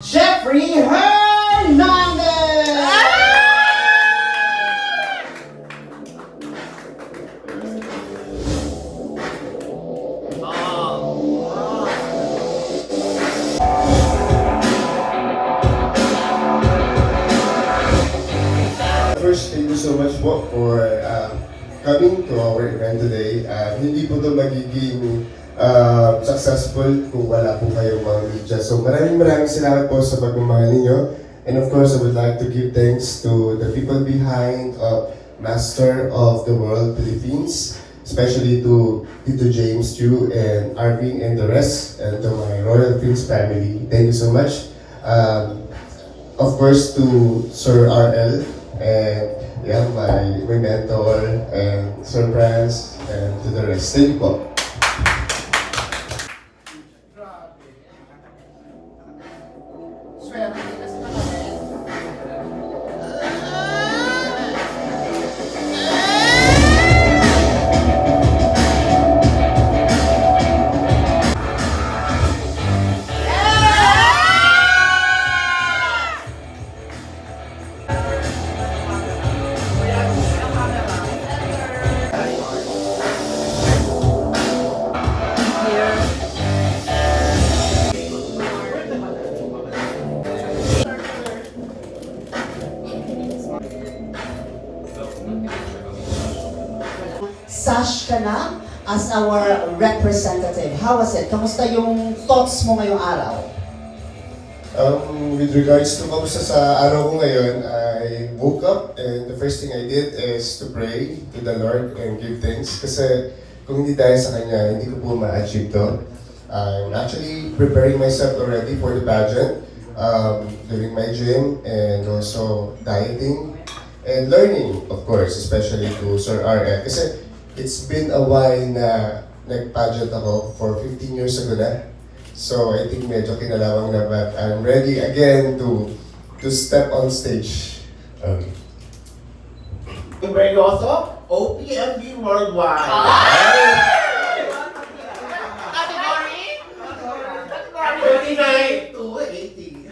Jeffrey Hernandez! First, thank you so much po for coming to our event today. Hindi po ito magiging successful kung wala po kayong mga media. So maraming salamat po sa pagmamahal ninyo. And of course, I would like to give thanks to the people behind Master of the World Philippines, especially to Tito James Chu and Arvin and the rest, and to my Royal Prince family. Thank you so much. Of course, to Sir RL, and yeah, my mentor, and Sir Franz, and to the rest. Thank you po. Sash ka na as our representative. How was it? Kamusta yung thoughts mo ngayong araw? With regards to kamusta sa araw ko ngayon, I woke up and the first thing I did is to pray to the Lord and give thanks. Kasi kung hindi dahil sa Kanya, hindi ko po ma-achieve to. I'm actually preparing myself already for the pageant, doing my gym and also dieting and learning, of course, especially to Sir R.F. Kasi it's been a while na nag-pageant ako for 15 years ago na. So I think medyo kinalawang na, but I'm ready again to step on stage. Veryoso, OPMB Worldwide. Category? 29 to 80.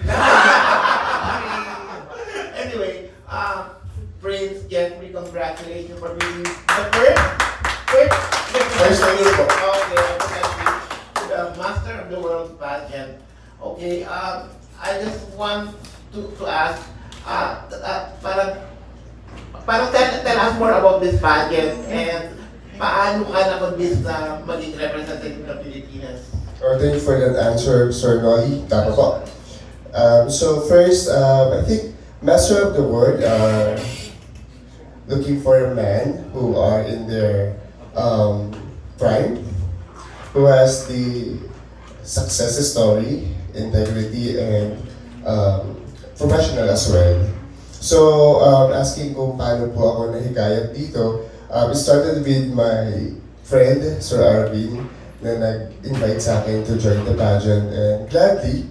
Anyway, Prince Jeffrey, congratulations for being the first time po. Okay, the Master of the World pageant. Okay, I just want to ask, parang tell us more about this pageant and paano ka na-convince na maging representative ng Pilipinas? Thank you for that answer, Sir Nolly. Tama po. So first, I think Master of the World are looking for a man who are in their prime, who has the success story, integrity, and professional as well. So, asking kung paano po ako nahikayat dito, it started with my friend, Sir Arvin, na nag-invite sa akin to join the pageant, and gladly,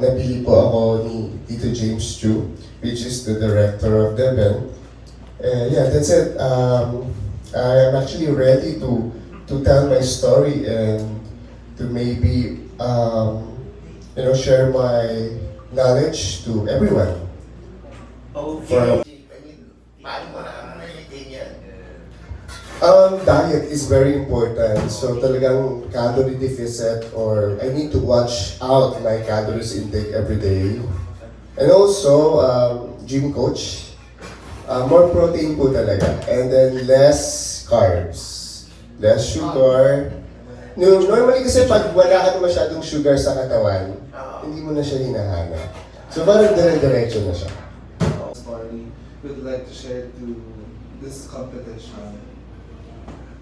napili po ako ni Tito James Chu, which is the director of the event. Yeah, that's it. I am actually ready to tell my story and to maybe share my knowledge to everyone. Okay. Paano mo na maintain yan? Diet is very important. So talagang calorie deficit, or I need to watch out my calories intake every day. And also, gym coach. More protein po talaga. And then less carbs. Less sugar. No, normally kasi pag wala ka na masyadong sugar sa katawan, hindi mo na siya hinahanap. So parang dire-diretso na siya. Story would like to share to this competition?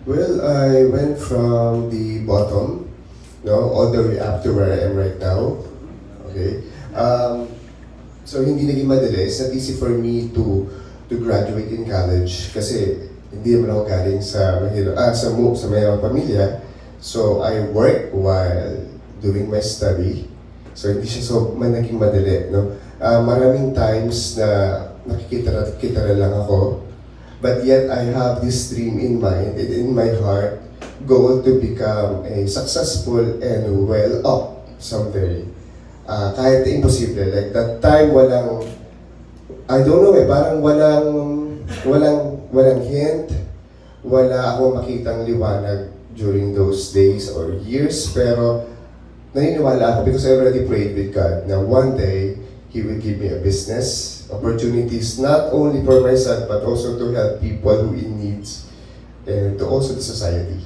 Well, I went from the bottom, all the way up to where I am right now. Okay. So hindi naging madali. It's not easy for me to graduate in college kasi hindi naman ako galing sa mayroong pamilya. So I work while doing my study. So hindi siya naging madali, no? Maraming times na nakikita lang ako. But yet I have this dream in mind and in my heart, goal to become a successful and well-off someday. kahit imposible. Like that time, I don't know parang walang hint, wala ako makitang liwanag during those days or years, pero naniniwala ako because I already prayed with God na one day, He will give me a business, opportunities, not only for myself, but also to help people who in needs, and to also the society.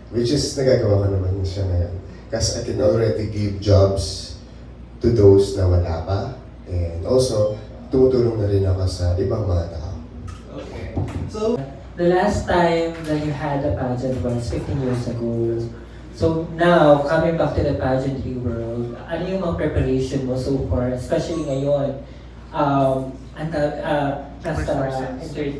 Which is, nagagawa ko naman siya ngayon. Kasi I can already give jobs to those na wala pa, and also, tumutulong na rin ako sa ibang mga tao. Okay. So, the last time that you had a pageant was 15 years ago. So now, coming back to the pageantry world, ano yung mga preparation mo so far? Especially ngayon,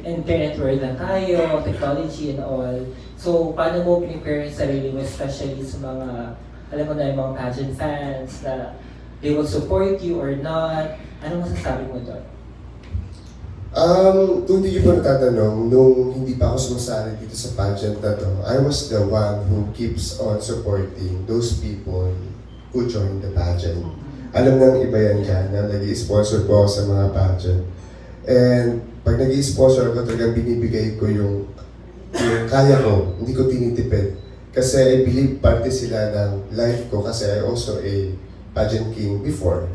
internet world na tayo, technology and all. So, paano mo prepare yung sarili mo, especially sa mga, alam mo na yung mga pageant fans na they will support you or not? Ano masasabi mo doon? Kung hindi ko natatanong, nung hindi pa ako sumasali dito sa pageant na to, I was the one who keeps on supporting those people who joined the pageant. Alam ng iba yan dyan na nag-i-sponsor po ako sa mga pageant. And pag nag-i-sponsor ako, talagang binibigay ko yung kaya ko, hindi ko tinitipid. Kasi I believe parte sila ng life ko kasi I also a pageant king before.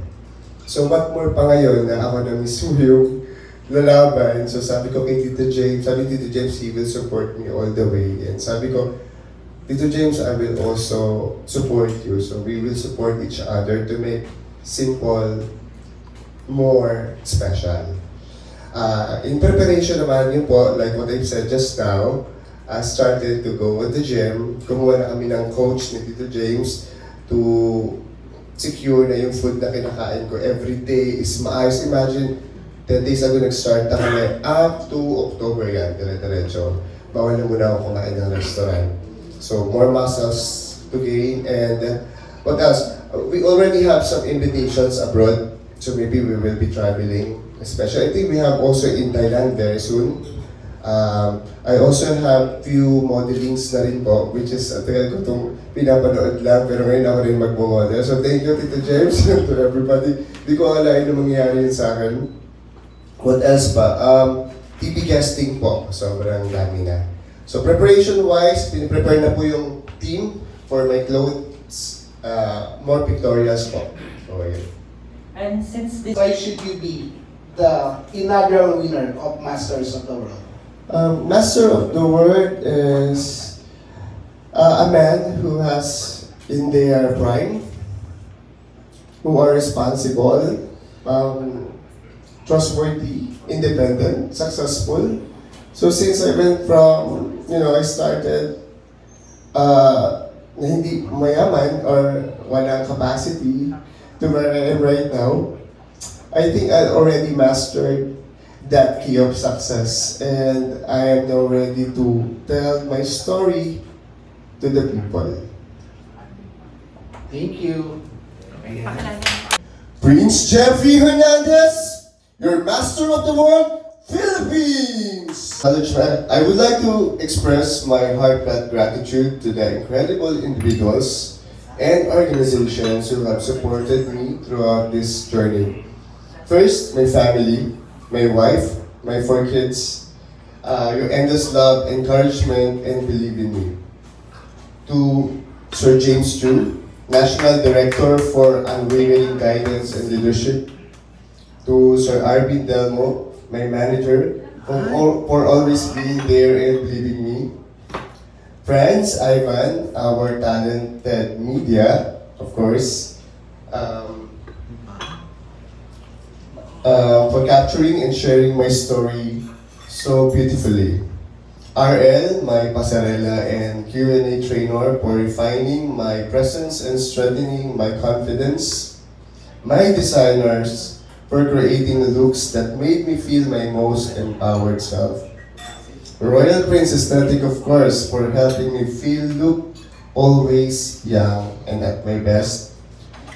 So what more pa ngayon na ako na mismo yung lalaban. So sabi ko kay Tito James, he will support me all the way. And sabi ko, Tito James, I will also support you. So we will support each other to make simple more special. In preparation naman yun po, like what I've said just now, I started to go at the gym. Kumuha na kami ng coach ni Tito James to secure na yung food na kinakain ko every day is maayos. Imagine, 10 days ago nag-start na kami up to October yan, dire-diretso. Bawal na muna ako kumain ng restaurant. So, more muscles to gain. And what else? We already have some invitations abroad. So maybe we will be traveling. Especially, I think we have also in Thailand very soon. I also have few modelings na rin po, which is, tagal ko itong pinapanood lang, pero ngayon ako rin magmo-model. So thank you, Tito James, to everybody. Di ko alain na mangyayari yun sa akin. What else pa? TV guesting po, sobrang dami na. So preparation-wise, piniprepare na po yung team for my clothes, more pictorials po. So, yun. And since this... Why should you be the inaugural winner of Masters of the World? Master of the World is a man who has in their prime, who are responsible, trustworthy, independent, successful. So since I went from, I started na hindi mayaman or walang capacity to where I am right now, I think I already mastered that key of success, and I am now ready to tell my story to the people. Thank you. Prince Jeffrey Hernandez, your Master of the World, Philippines! I would like to express my heartfelt gratitude to the incredible individuals and organizations who have supported me throughout this journey. First, my family, my wife, my 4 kids, your endless love, encouragement, and belief in me. To Sir James Chu, National Director for Unwavering Guidance and Leadership. To Sir Arvin Delmo, my manager, for always being there and believing me. Friends, Ivan, our talented media, of course, for capturing and sharing my story so beautifully. RL, my pasarela and Q&A trainer for refining my presence and strengthening my confidence. My designers for creating looks that made me feel my most empowered self. Royal Prince Aesthetic, of course, for helping me look always young and at my best.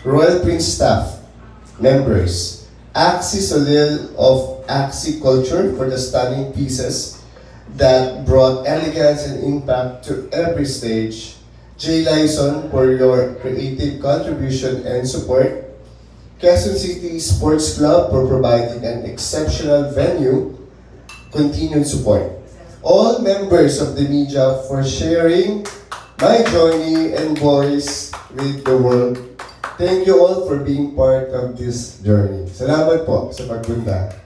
Royal Prince staff, members, Axie Solil of Axie Culture for the stunning pieces that brought elegance and impact to every stage. Jay Lyson for your creative contribution and support. Quezon City Sports Club for providing an exceptional venue, continued support. All members of the media for sharing my journey and voice with the world. Thank you all for being part of this journey. Salamat po sa pagpunta.